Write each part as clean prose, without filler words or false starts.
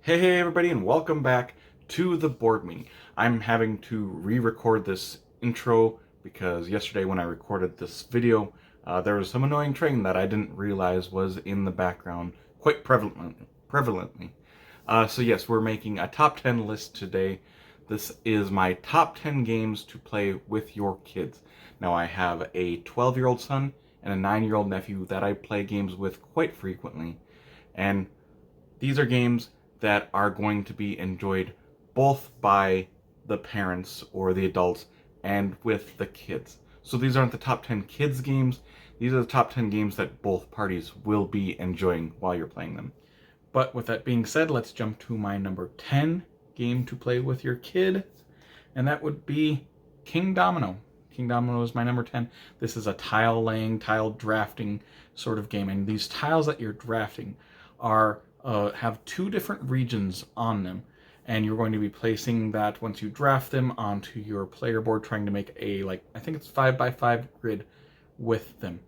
Hey everybody, and welcome back to the board meeting. I'm having to re-record this intro because yesterday when I recorded this video, there was some annoying train that I didn't realize was in the background quite prevalently. So yes, we're making a top 10 list today. This is my top 10 games to play with your kids. Now I have a 12-year-old son and a 9-year-old nephew that I play games with quite frequently. And these are games that are going to be enjoyed both by the parents or the adults and with the kids. So these aren't the top 10 kids games. These are the top 10 games that both parties will be enjoying while you're playing them. But with that being said, let's jump to my number 10 game to play with your kid, and that would be King Domino. King Domino is my number 10. This is a tile laying, tile drafting sort of game, and these tiles that you're drafting are have two different regions on them, and you're going to be placing that once you draft them onto your player board, trying to make a, like, I think it's 5x5 grid with them.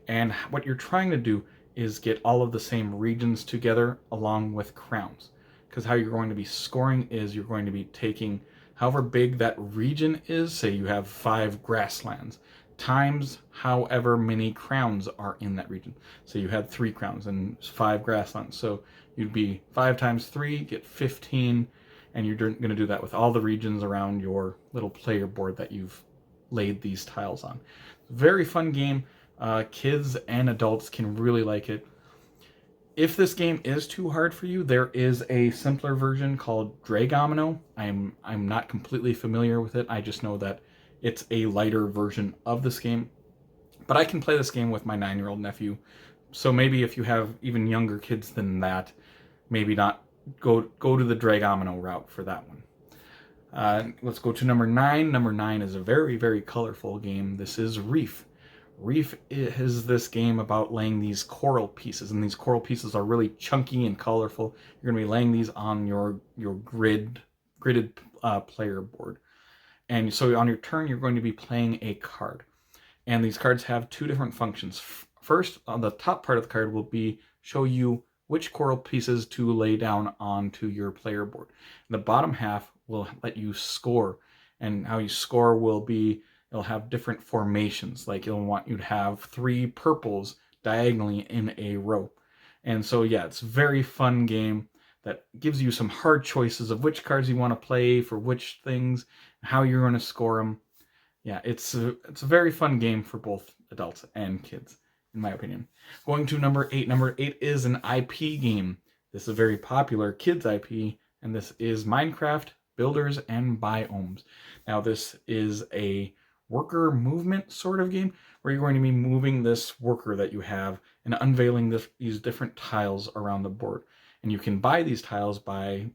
And what you're trying to do is get all of the same regions together along with crowns. Because how you're going to be scoring is you're going to be taking however big that region is, say you have 5 grasslands, times however many crowns are in that region. So you had 3 crowns and 5 grasslands. So you'd be 5 times 3, get 15, and you're going to do that with all the regions around your little player board that you've laid these tiles on. Very fun game. Kids and adults can really like it. If this game is too hard for you, there is a simpler version called Dragomino. I'm not completely familiar with it. I just know that it's a lighter version of this game. But I can play this game with my 9-year-old nephew. So maybe if you have even younger kids than that, maybe not go to the Dragomino route for that one. Let's go to number 9. Number 9 is a very, very colorful game. This is Reef. Reef is this game about laying these coral pieces, and these coral pieces are really chunky and colorful. You're going to be laying these on your gridded player board. And so on your turn, you're going to be playing a card. And these cards have two different functions. First, on the top part of the card will be show you which coral pieces to lay down onto your player board. And the bottom half will let you score, and how you score will be, it'll have different formations. Like it'll want you to have 3 purples diagonally in a row. And so yeah, it's a very fun game that gives you some hard choices of which cards you want to play for which things, how you're going to score them. Yeah, it's a very fun game for both adults and kids, in my opinion. Going to number 8. Number 8 is an IP game. This is a very popular kids IP, and this is Minecraft Builders and Biomes. Now, this is a worker movement sort of game where you're going to be moving this worker that you have and unveiling these different tiles around the board. And you can buy these tiles by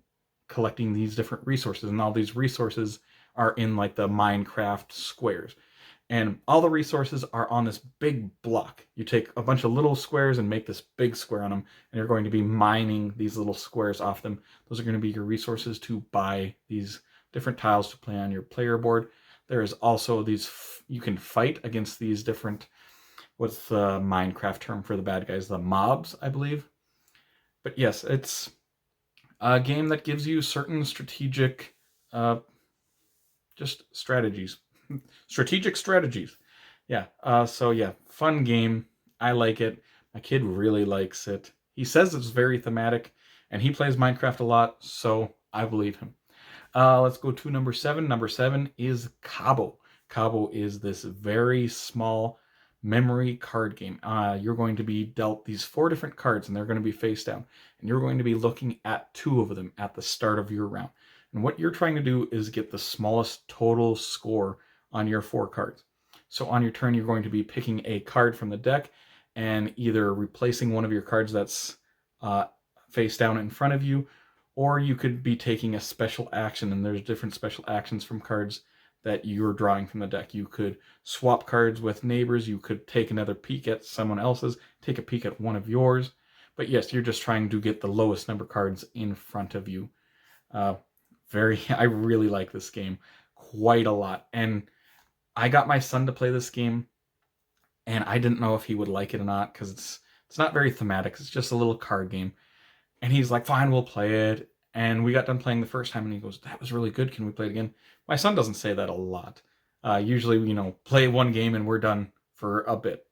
collecting these different resources, and all these resources are in like the Minecraft squares. And all the resources are on this big block. You take a bunch of little squares and make this big square on them, and you're going to be mining these little squares off them. Those are going to be your resources to buy these different tiles to play on your player board. There is also these, you can fight against these different, what's the Minecraft term for the bad guys? The mobs, I believe. But yes, it's a game that gives you certain strategic, just strategies. Strategic strategies. Yeah. So yeah, fun game. I like it. My kid really likes it. He says it's very thematic, and he plays Minecraft a lot, so I believe him. Let's go to number 7. Number 7 is Cabo. Cabo is this very small memory card game. You're going to be dealt these 4 different cards, and they're going to be face down. And you're going to be looking at 2 of them at the start of your round. And what you're trying to do is get the smallest total score on your 4 cards. So on your turn, you're going to be picking a card from the deck and either replacing one of your cards that's face down in front of you, or you could be taking a special action, and there's different special actions from cards that you're drawing from the deck. You could swap cards with neighbors, you could take another peek at someone else's, take a peek at one of yours. But yes, you're just trying to get the lowest number cards in front of you. I really like this game quite a lot. And I got my son to play this game, and I didn't know if he would like it or not, because it's not very thematic. It's just a little card game. And he's like, fine, we'll play it. And we got done playing the first time, and he goes, "That was really good. Can we play it again?" My son doesn't say that a lot. Usually, play one game and we're done for a bit,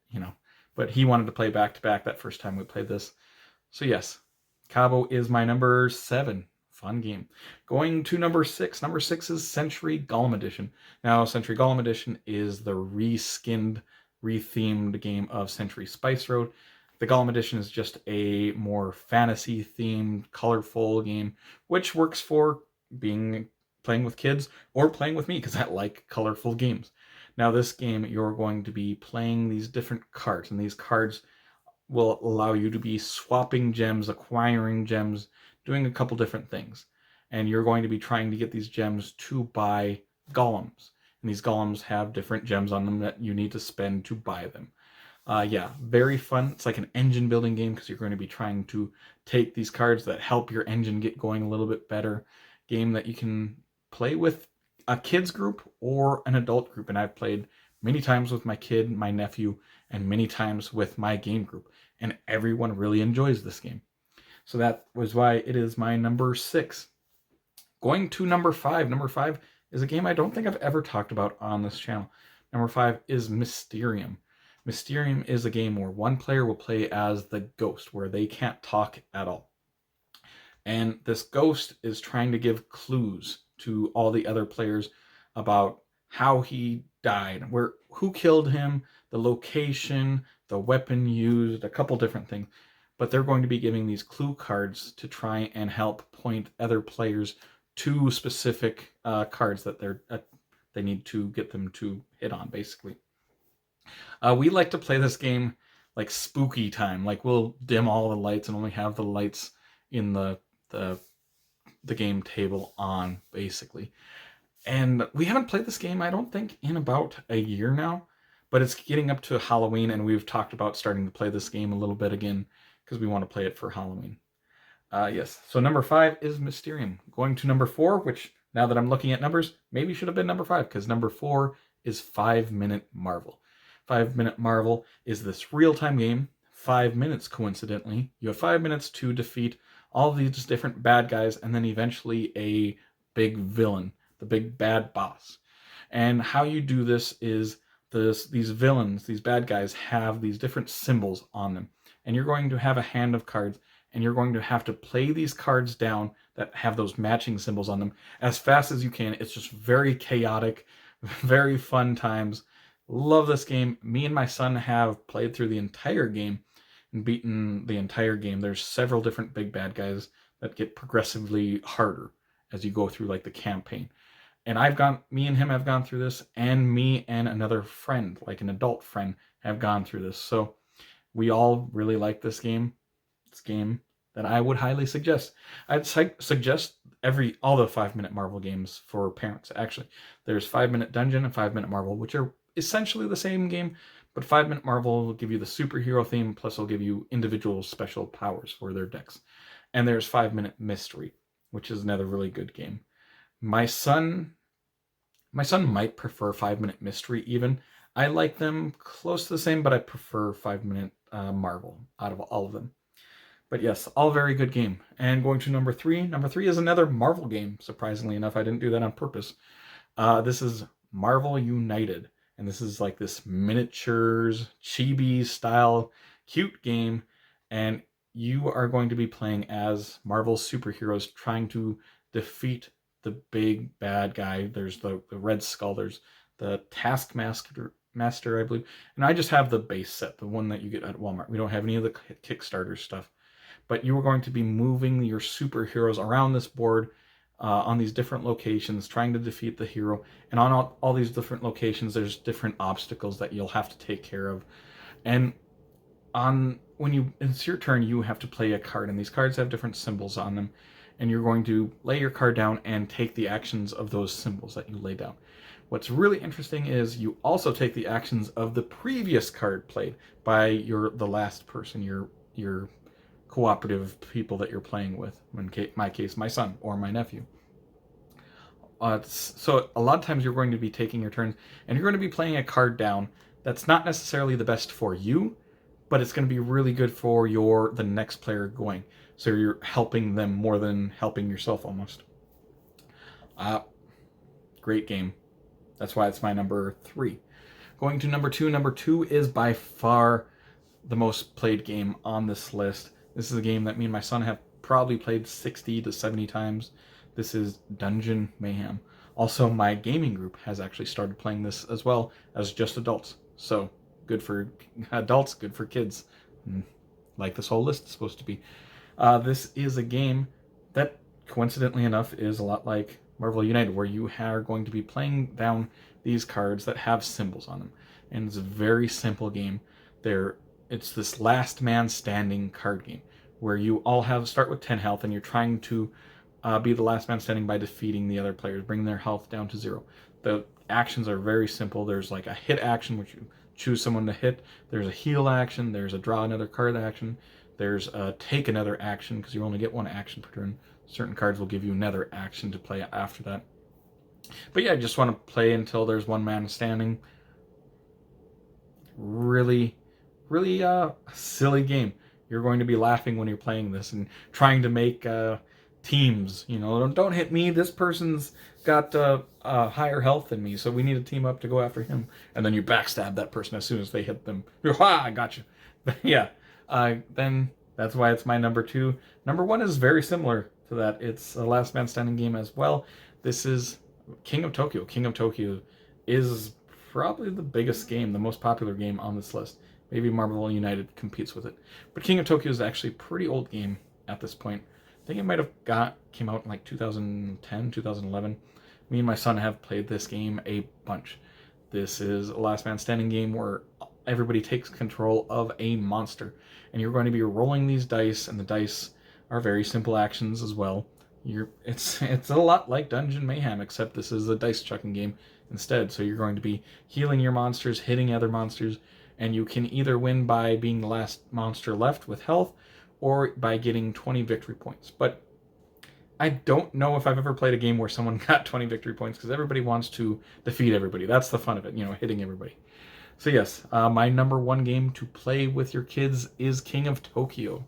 But he wanted to play back to back that first time we played this. So yes, Cabo is my number 7. Fun game. Going to number 6. Number 6 is Century Golem Edition. Now, Century Golem Edition is the reskinned, rethemed game of Century Spice Road. The Golem Edition is just a more fantasy-themed, colorful game, which works for playing with kids or playing with me because I like colorful games. Now, this game, you're going to be playing these different cards, and these cards will allow you to be swapping gems, acquiring gems, doing a couple different things. And you're going to be trying to get these gems to buy golems. And these golems have different gems on them that you need to spend to buy them. Yeah, very fun. It's like an engine building game because you're going to be trying to take these cards that help your engine get going a little bit better. Game that you can play with a kids group or an adult group. And I've played many times with my kid, my nephew, and many times with my game group. And everyone really enjoys this game. So that was why it is my number 6. Going to number 5. Number 5 is a game I don't think I've ever talked about on this channel. Number 5 is Mysterium. Mysterium is a game where one player will play as the ghost, where they can't talk at all. And this ghost is trying to give clues to all the other players about how he died, who killed him, the location, the weapon used, a couple different things. But they're going to be giving these clue cards to try and help point other players to specific cards that they need to get them to hit on, basically. We like to play this game like spooky time. Like we'll dim all the lights and only have the lights in the game table on, basically. And we haven't played this game, I don't think, in about a year now. But it's getting up to Halloween, and we've talked about starting to play this game a little bit again because we want to play it for Halloween. Yes, so number 5 is Mysterium. Going to number 4, which, now that I'm looking at numbers, maybe should have been number 5, because number 4 is 5 Minute Marvel. 5 Minute Marvel is this real-time game, 5 minutes coincidentally. You have 5 minutes to defeat all these different bad guys, and then eventually a big villain, the big bad boss. And how you do this is these villains, these bad guys, have these different symbols on them. And you're going to have a hand of cards, and you're going to have to play these cards down that have those matching symbols on them as fast as you can. It's just very chaotic, very fun times. Love this game. Me and my son have played through the entire game and beaten the entire game. There's several different big bad guys that get progressively harder as you go through like the campaign. And me and him have gone through this, and me and another friend, like an adult friend, have gone through this. So we all really like this game. It's a game that I would highly suggest. I'd suggest all the 5 Minute Marvel games for parents, actually. There's 5 Minute Dungeon and 5 Minute Marvel, which are essentially the same game, but 5 Minute Marvel will give you the superhero theme, plus it'll give you individual special powers for their decks. And there's 5 Minute Mystery, which is another really good game. My son might prefer 5 Minute Mystery even. I like them close to the same, but I prefer 5 Minute Marvel out of all of them. But yes, all very good game. And going to number 3. Number 3 is another Marvel game. Surprisingly enough, I didn't do that on purpose. This is Marvel United. And this is like this miniatures, chibi style, cute game. And you are going to be playing as Marvel superheroes trying to defeat the big bad guy. There's the Red Skull. There's the Taskmaster, I believe. And I just have the base set, the one that you get at Walmart. We don't have any of the Kickstarter stuff. But you are going to be moving your superheroes around this board on these different locations, trying to defeat the hero. And on all these different locations, there's different obstacles that you'll have to take care of. And when it's your turn, you have to play a card. And these cards have different symbols on them. And you're going to lay your card down and take the actions of those symbols that you lay down. What's really interesting is you also take the actions of the previous card played by the last person, your cooperative people that you're playing with. In my case, my son or my nephew. So a lot of times you're going to be taking your turns, and you're going to be playing a card down that's not necessarily the best for you, but it's going to be really good for the next player going. So you're helping them more than helping yourself almost. Great game. That's why it's my number 3. Going to number 2. Number 2 is by far the most played game on this list. This is a game that me and my son have probably played 60 to 70 times. This is Dungeon Mayhem. Also, my gaming group has actually started playing this as well as just adults. So, good for adults, good for kids. Like this whole list is supposed to be. This is a game that, coincidentally enough, is a lot like Marvel United, where you are going to be playing down these cards that have symbols on them. And it's a very simple game. It's this last man standing card game, where you all start with 10 health, and you're trying to be the last man standing by defeating the other players, bringing their health down to 0. The actions are very simple. There's like a hit action, which you choose someone to hit. There's a heal action. There's a draw another card action. There's a take another action, because you only get 1 action per turn. Certain cards will give you another action to play after that. But yeah, I just want to play until there's 1 man standing. Really, really silly game. You're going to be laughing when you're playing this and trying to make teams. You know, don't hit me. This person's got higher health than me, so we need to team up to go after him. And then you backstab that person as soon as they hit them. Ha! I got you. But yeah, then that's why it's my number 2. Number 1 is very similar to that. It's a last man standing game as well. This is King of Tokyo. King of Tokyo is probably the biggest game, the most popular game on this list. Maybe Marvel United competes with it. But King of Tokyo is actually a pretty old game at this point. I think it might have came out in like 2010, 2011. Me and my son have played this game a bunch. This is a last man standing game where everybody takes control of a monster. And you're going to be rolling these dice, and the dice are very simple actions as well. It's a lot like Dungeon Mayhem, except this is a dice chucking game instead. So you're going to be healing your monsters, hitting other monsters, and you can either win by being the last monster left with health, or by getting 20 victory points. But I don't know if I've ever played a game where someone got 20 victory points, because everybody wants to defeat everybody. That's the fun of it, hitting everybody. So yes, my number 1 game to play with your kids is King of Tokyo.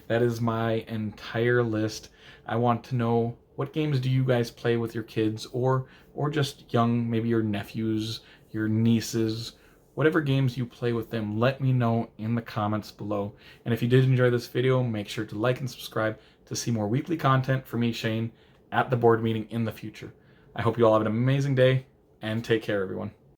That is my entire list. I want to know, what games do you guys play with your kids, or just young, maybe your nephews, your nieces, whatever games you play with them. Let me know in the comments below. And if you did enjoy this video, make sure to like and subscribe to see more weekly content from me, Shane, at the board meeting in the future. I hope you all have an amazing day, and take care, everyone.